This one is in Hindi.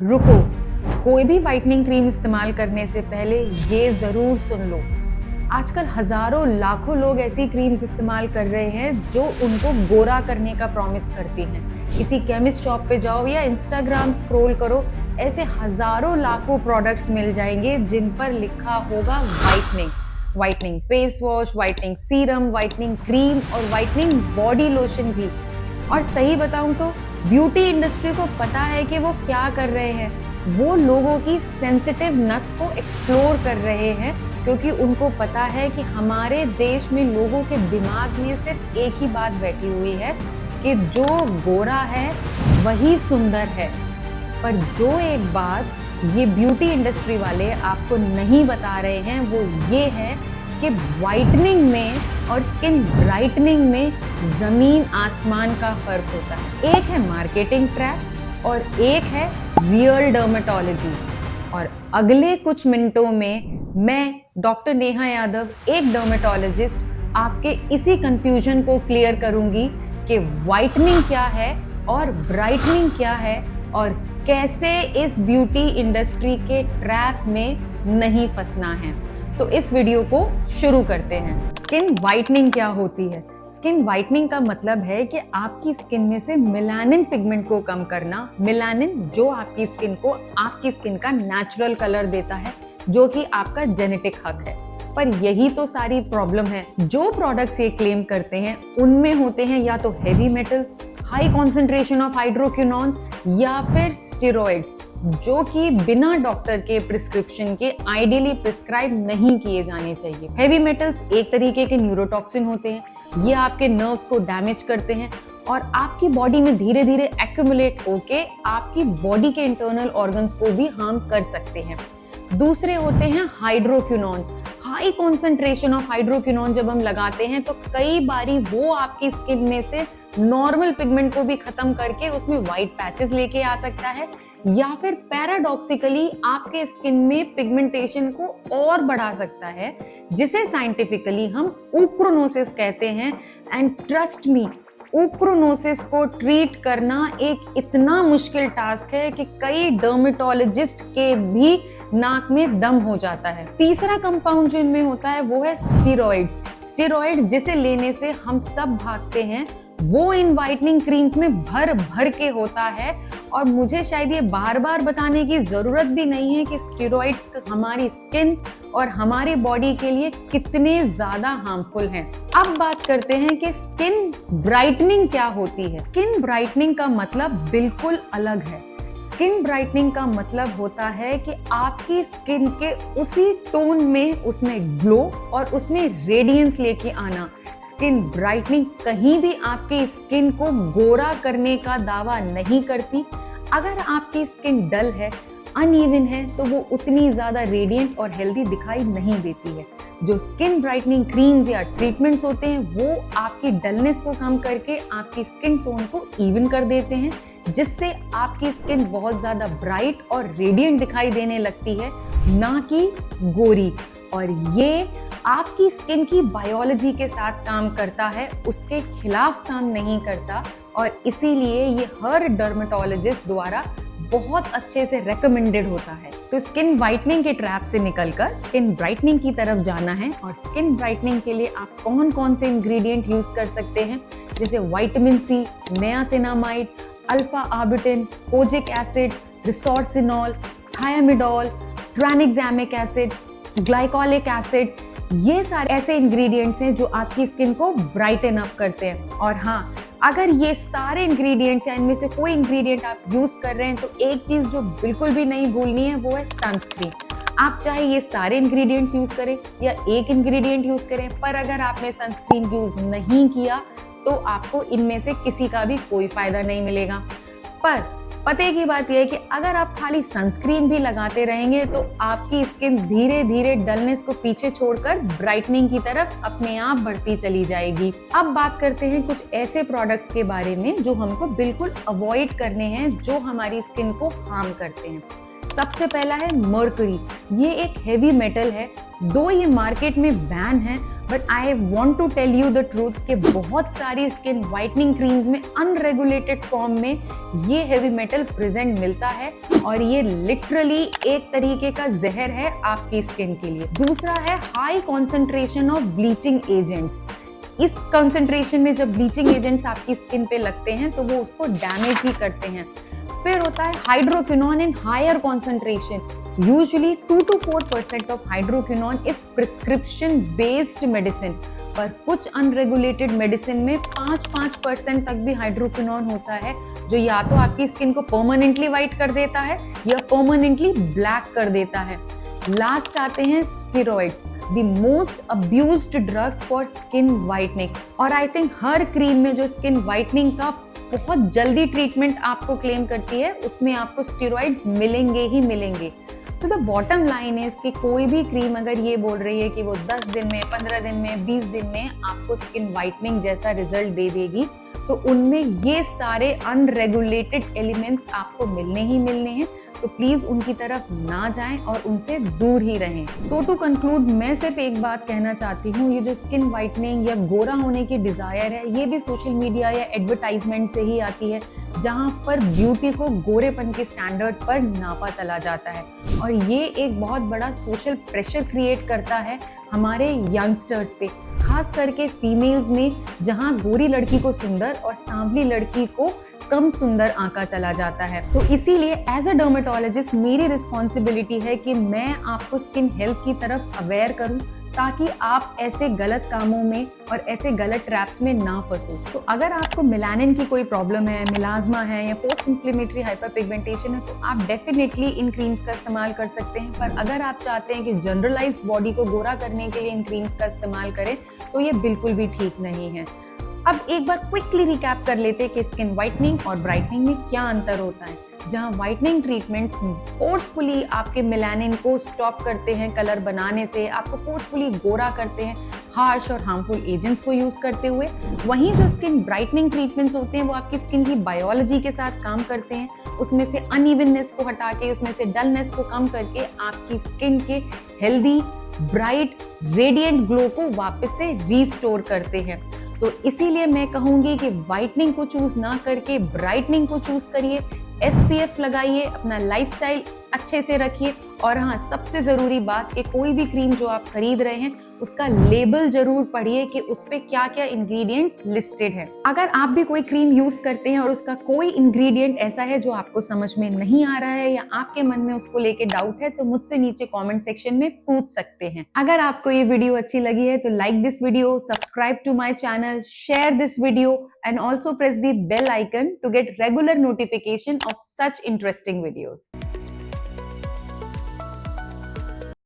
रुको, कोई भी व्हाइटनिंग क्रीम इस्तेमाल करने से पहले ये ज़रूर सुन लो। आजकल हज़ारों लाखों लोग ऐसी क्रीम्स इस्तेमाल कर रहे हैं जो उनको गोरा करने का प्रॉमिस करती हैं। किसी केमिस्ट शॉप पे जाओ या इंस्टाग्राम स्क्रॉल करो, ऐसे हज़ारों लाखों प्रोडक्ट्स मिल जाएंगे जिन पर लिखा होगा whitening. Whitening face wash, whitening serum, whitening cream और व्हाइटनिंग बॉडी लोशन भी। और सही बताऊं तो ब्यूटी इंडस्ट्री को पता है कि वो क्या कर रहे हैं। वो लोगों की सेंसिटिव नस को एक्सप्लोर कर रहे हैं, क्योंकि उनको पता है कि हमारे देश में लोगों के दिमाग में सिर्फ एक ही बात बैठी हुई है कि जो गोरा है वही सुंदर है। पर जो एक बात ये ब्यूटी इंडस्ट्री वाले आपको नहीं बता रहे हैं वो ये है कि व्हाइटनिंग में और स्किन ब्राइटनिंग में जमीन आसमान का फर्क होता है। एक है मार्केटिंग ट्रैप और एक है रियल डर्मेटोलॉजी। और अगले कुछ मिनटों में मैं डॉक्टर नेहा यादव, एक डर्मेटोलॉजिस्ट, आपके इसी कंफ्यूजन को क्लियर करूंगी कि व्हाइटनिंग क्या है और ब्राइटनिंग क्या है और कैसे इस ब्यूटी इंडस्ट्री के ट्रैप में नहीं फंसना है। तो इस वीडियो को शुरू करते हैं। स्किन वाइटनिंग क्या होती है? स्किन वाइटनिंग का मतलब है कि आपकी स्किन में से मेलानिन पिगमेंट को कम करना। मेलानिन जो आपकी स्किन को आपकी स्किन का नेचुरल कलर देता है, जो कि आपका जेनेटिक हक है। पर यही तो सारी प्रॉब्लम है। जो प्रोडक्ट्स ये क्लेम करते हैं उनमें होते हैं या तो heavy metals, high concentration of hydroquinones या फिर स्टेरॉइड्स, जो कि बिना डॉक्टर के प्रिस्क्रिप्शन के आइडियली प्रिस्क्राइब नहीं किए जाने चाहिए। हेवी मेटल्स एक तरीके के न्यूरोटॉक्सिन होते हैं। ये आपके नर्व्स को डैमेज करते हैं और आपकी बॉडी में धीरे धीरे एक्यूमुलेट होके आपकी बॉडी के इंटरनल ऑर्गन्स को भी हार्म कर सकते हैं। दूसरे होते हैं hydroquinone. High concentration of hydroquinone जब हम लगाते हैं तो कई बारी वो आपकी स्किन में से नॉर्मल पिगमेंट को भी खत्म करके उसमें व्हाइट पैचेस लेके आ सकता है, या फिर पैराडॉक्सिकली आपके स्किन में पिगमेंटेशन को और बढ़ा सकता है, जिसे साइंटिफिकली हम ऊक्रोनोसिस कहते हैं। एंड ट्रस्ट मी, ऊक्रोनोसिस को ट्रीट करना एक इतना मुश्किल टास्क है कि कई डर्मेटोलॉजिस्ट के भी नाक में दम हो जाता है। तीसरा कंपाउंड जो इनमें होता है वो है स्टेरॉइड्स। स्टेरॉइड्स जिसे लेने से हम सब भागते हैं, वो इन व्हाइटनिंग क्रीम्स में भर भर के होता है। और मुझे शायद ये बार बार बताने की जरूरत भी नहीं है कि स्टेरॉइड्स हमारी स्किन और हमारी बॉडी के लिए कितने ज्यादा हार्मफुल हैं। अब बात करते हैं कि स्किन ब्राइटनिंग क्या होती है। स्किन ब्राइटनिंग का मतलब बिल्कुल अलग है। स्किन ब्राइटनिंग का मतलब होता है कि आपकी स्किन के उसी टोन में उसमें ग्लो और उसमें रेडियंस लेके आना। स्किन ब्राइटनिंग कहीं भी आपकी स्किन को गोरा करने का दावा नहीं करती। अगर आपकी स्किन डल है, अनइवन है, तो वो उतनी ज्यादा रेडियंट और हेल्दी दिखाई नहीं देती है। जो स्किन ब्राइटनिंग क्रीम्स या ट्रीटमेंट्स होते हैं वो आपकी डलनेस को कम करके आपकी स्किन टोन को इवन कर देते हैं, जिससे आपकी स्किन बहुत ज्यादा ब्राइट और रेडियंट दिखाई देने लगती है, ना कि गोरी। और ये आपकी स्किन की बायोलॉजी के साथ काम करता है, उसके खिलाफ काम नहीं करता। और इसीलिए ये हर डर्मेटोलॉजिस्ट द्वारा बहुत अच्छे से रेकमेंडेड होता है। तो स्किन व्हाइटनिंग के ट्रैप से निकलकर स्किन ब्राइटनिंग की तरफ जाना है। और स्किन ब्राइटनिंग के लिए आप कौन कौन से इंग्रेडिएंट यूज कर सकते हैं, जैसे vitamin C, niacinamide, alpha arbutin, kojic acid, resorcinol, thiamidol, tranexamic acid, glycolic acid, ये सारे ऐसे इंग्रेडिएंट्स हैं जो आपकी स्किन को ब्राइटन अप करते हैं। और हाँ, अगर ये सारे इंग्रेडिएंट्स या इनमें से कोई इंग्रेडिएंट आप यूज कर रहे हैं तो एक चीज जो बिल्कुल भी नहीं भूलनी है वो है सनस्क्रीन। आप चाहे ये सारे इंग्रेडिएंट्स यूज करें या एक इंग्रेडिएंट यूज करें, पर अगर आपने सनस्क्रीन यूज नहीं किया तो आपको इनमें से किसी का भी कोई फायदा नहीं मिलेगा। पर पते की बात यह है कि अगर आप खाली सनस्क्रीन भी लगाते रहेंगे तो आपकी स्किन धीरे धीरे डलनेस को पीछे छोड़कर ब्राइटनिंग की तरफ अपने आप बढ़ती चली जाएगी। अब बात करते हैं कुछ ऐसे प्रोडक्ट्स के बारे में जो हमको बिल्कुल अवॉइड करने हैं, जो हमारी स्किन को हार्म करते हैं। सबसे पहला है मर्करी। ये एक हेवी मेटल है। दो ये मार्केट में बैन है, but I want to tell you the truth कि बहुत सारी स्किन वाइटनिंग क्रीम्स में अनरेगुलेटेड फॉर्म में ये हेवी मेटल प्रेजेंट मिलता है और ये लिटरली एक तरीके का जहर है आपकी स्किन के लिए। दूसरा है high concentration of bleaching agents. इस कॉन्सेंट्रेशन में जब ब्लीचिंग एजेंट्स आपकी स्किन पे लगते हैं तो वो उसको डैमेज ही करते हैं। फिर होता है hydroquinone in higher concentration. Usually 2 to 4% of hydroquinone is prescription based medicine, पर कुछ अनरेगुलेटेड मेडिसिन में 5% तक भी हाइड्रोक्विनोन होता है, जो या तो आपकी स्किन को परमानेंटली वाइट कर देता है या परमानेंटली ब्लैक कर देता है। लास्ट आते हैं steroids, the most abused drug for skin whitening. और आई थिंक हर क्रीम में जो स्किन वाइटनिंग का बहुत जल्दी ट्रीटमेंट आपको क्लेम करती है, उसमें आपको स्टेरॉइड्स मिलेंगे ही मिलेंगे। So the bottom line is कि कोई भी क्रीम अगर ये बोल रही है कि वो 10 दिन में, 15 दिन में, 20 दिन में आपको स्किन वाइटनिंग जैसा रिजल्ट दे देगी, तो उनमें ये सारे अनरेगुलेटेड एलिमेंट्स आपको मिलने ही मिलने हैं। तो प्लीज उनकी तरफ ना जाएं और उनसे दूर ही रहें। सो टू कंक्लूड, मैं सिर्फ एक बात कहना चाहती हूँ, ये जो स्किन वाइटनिंग या गोरा होने की डिजायर है, ये भी सोशल मीडिया या एडवर्टाइजमेंट से ही आती है, जहाँ पर ब्यूटी को गोरेपन के स्टैंडर्ड पर नापा चला जाता है। और ये एक बहुत बड़ा सोशल प्रेशर क्रिएट करता है हमारे यंगस्टर्स पे, खास करके फीमेल्स में, जहाँ गोरी लड़की को सुंदर और सांवली लड़की को कम सुंदर आंका चला जाता है। तो इसीलिए एज अ डर्मेटोलॉजिस्ट मेरी रिस्पॉन्सिबिलिटी है कि मैं आपको स्किन हेल्थ की तरफ अवेयर करूं, ताकि आप ऐसे गलत कामों में और ऐसे गलत ट्रैप्स में ना फंसो। तो अगर आपको मेलानिन की कोई प्रॉब्लम है, मिलाज्मा है या पोस्ट इन्फ्लेमेटरी हाइपर पिगमेंटेशन है, तो आप डेफिनेटली इन क्रीम्स का इस्तेमाल कर सकते हैं। पर अगर आप चाहते हैं कि जनरलाइज्ड बॉडी को गोरा करने के लिए इन क्रीम्स का इस्तेमाल करें, तो ये बिल्कुल भी ठीक नहीं है। अब एक बार क्विकली रिकैप कर लेते हैं कि स्किन वाइटनिंग और ब्राइटनिंग में क्या अंतर होता है। जहां वाइटनिंग ट्रीटमेंट्स फोर्सफुली आपके मेलानिन को स्टॉप करते हैं कलर बनाने से, आपको फोर्सफुली गोरा करते हैं हार्श और हार्मफुल एजेंट्स को यूज करते हुए, वहीं जो स्किन ब्राइटनिंग ट्रीटमेंट्स होते हैं वो आपकी स्किन की बायोलॉजी के साथ काम करते हैं, उसमें से अनइवननेस को हटा के, उसमें से डलनेस को कम करके आपकी स्किन के हेल्दी, ब्राइट, रेडिएंट ग्लो को वापस से रीस्टोर करते हैं। तो इसीलिए मैं कहूंगी कि वाइटनिंग को चूज ना करके ब्राइटनिंग को चूज करिए, SPF लगाइए, अपना लाइफस्टाइल अच्छे से रखिए, और हाँ, सबसे जरूरी बात कि कोई भी क्रीम जो आप खरीद रहे हैं उसका लेबल जरूर पढ़िए कि उस पे क्या क्या इंग्रेडिएंट्स लिस्टेड है। अगर आप भी कोई क्रीम यूज करते हैं और उसका कोई इंग्रेडिएंट ऐसा है जो आपको समझ में नहीं आ रहा है या आपके मन में उसको लेके डाउट है, तो मुझसे नीचे कमेंट सेक्शन में पूछ सकते हैं। अगर आपको ये वीडियो अच्छी लगी है तो like this video, subscribe to my channel, share this video and also press the bell icon to get regular notification of such interesting videos.